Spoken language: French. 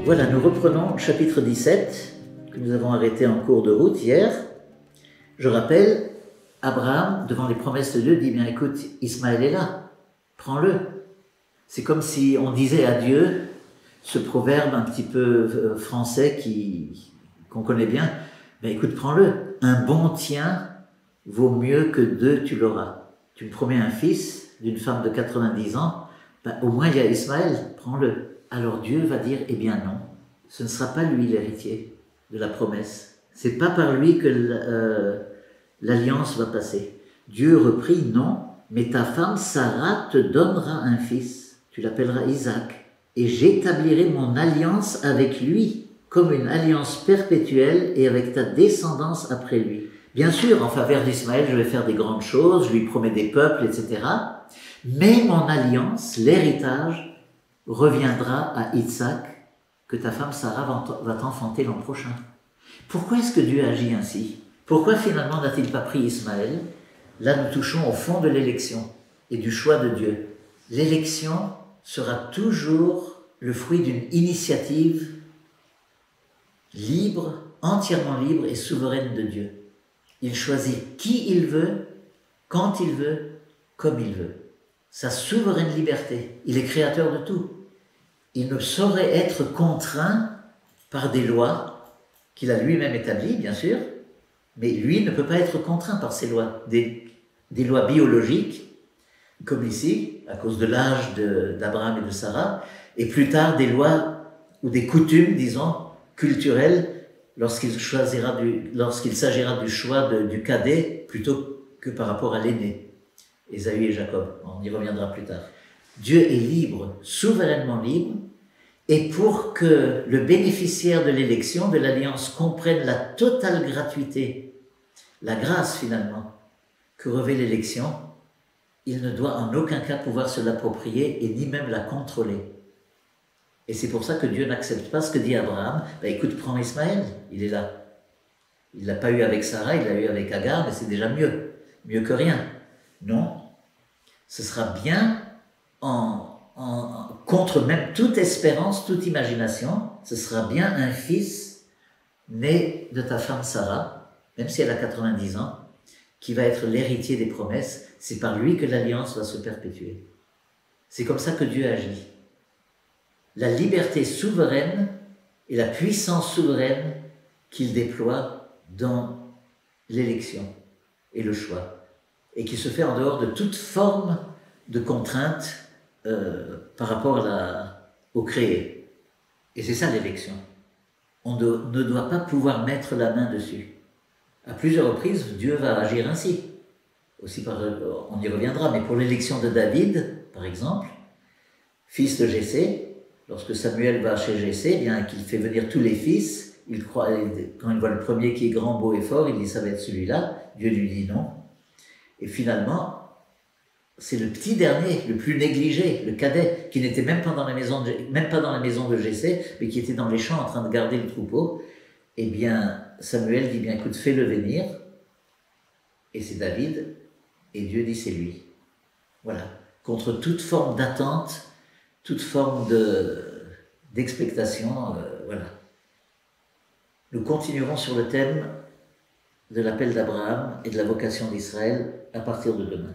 Voilà, nous reprenons chapitre 17, que nous avons arrêté en cours de route hier. Je rappelle, Abraham, devant les promesses de Dieu, dit, bien écoute, Ismaël est là, prends-le. C'est comme si on disait à Dieu, ce proverbe un petit peu français qu'on connaît bien, ben écoute, prends-le. Un bon tien vaut mieux que deux, tu l'auras. Tu me promets un fils d'une femme de 90 ans, ben au moins il y a Ismaël, prends-le. Alors Dieu va dire, eh bien non, ce ne sera pas lui l'héritier de la promesse. C'est pas par lui que l'alliance va passer. Dieu reprit, non, mais ta femme Sarah te donnera un fils, tu l'appelleras Isaac, et j'établirai mon alliance avec lui, comme une alliance perpétuelle et avec ta descendance après lui. Bien sûr, en faveur d'Ismaël, je vais faire des grandes choses, je lui promets des peuples, etc. Mais mon alliance, l'héritage, reviendra à Isaac, que ta femme Sarah va t'enfanter l'an prochain. Pourquoi est-ce que Dieu agit ainsi? Pourquoi finalement n'a-t-il pas pris Ismaël? Là, nous touchons au fond de l'élection et du choix de Dieu. L'élection sera toujours le fruit d'une initiative libre, entièrement libre et souveraine de Dieu. Il choisit qui il veut, quand il veut, comme il veut. Sa souveraine liberté. Il est créateur de tout. Il ne saurait être contraint par des lois qu'il a lui-même établies, bien sûr, mais lui ne peut pas être contraint par ces lois. Des lois biologiques, comme ici, à cause de l'âge d'Abraham et de Sarah, et plus tard des lois ou des coutumes, disons, culturelles, lorsqu'il s'agira du choix du cadet plutôt que par rapport à l'aîné, Ésaü et Jacob. On y reviendra plus tard. Dieu est libre, souverainement libre, et pour que le bénéficiaire de l'élection, de l'alliance, comprenne la totale gratuité, la grâce finalement, que revêt l'élection, il ne doit en aucun cas pouvoir se l'approprier et ni même la contrôler. Et c'est pour ça que Dieu n'accepte pas ce que dit Abraham. Ben écoute, prends Ismaël, il est là. Il ne l'a pas eu avec Sarah, il l'a eu avec Agar, mais c'est déjà mieux. Mieux que rien. Non, ce sera bien contre même toute espérance, toute imagination, ce sera bien un fils né de ta femme Sarah, même si elle a 90 ans, qui va être l'héritier des promesses. C'est par lui que l'alliance va se perpétuer. C'est comme ça que Dieu agit. La liberté souveraine et la puissance souveraine qu'il déploie dans l'élection et le choix, et qui se fait en dehors de toute forme de contrainte par rapport au créé. Et c'est ça l'élection. On ne doit pas pouvoir mettre la main dessus. À plusieurs reprises, Dieu va agir ainsi. Aussi on y reviendra, mais pour l'élection de David, par exemple, fils de Jessé, lorsque Samuel va chez Jessé, eh bien qu'il fait venir tous les fils, quand il voit le premier qui est grand, beau et fort, il dit ça va être celui-là. Dieu lui dit non. Et finalement, c'est le petit dernier, le plus négligé, le cadet, qui n'était même pas dans la maison de Jessé, mais qui était dans les champs en train de garder le troupeau. Eh bien, Samuel dit, bien écoute, fais-le venir. Et c'est David, et Dieu dit, c'est lui. Voilà. Contre toute forme d'attente, toute forme d'expectation, voilà. Nous continuerons sur le thème de l'appel d'Abraham et de la vocation d'Israël à partir de demain.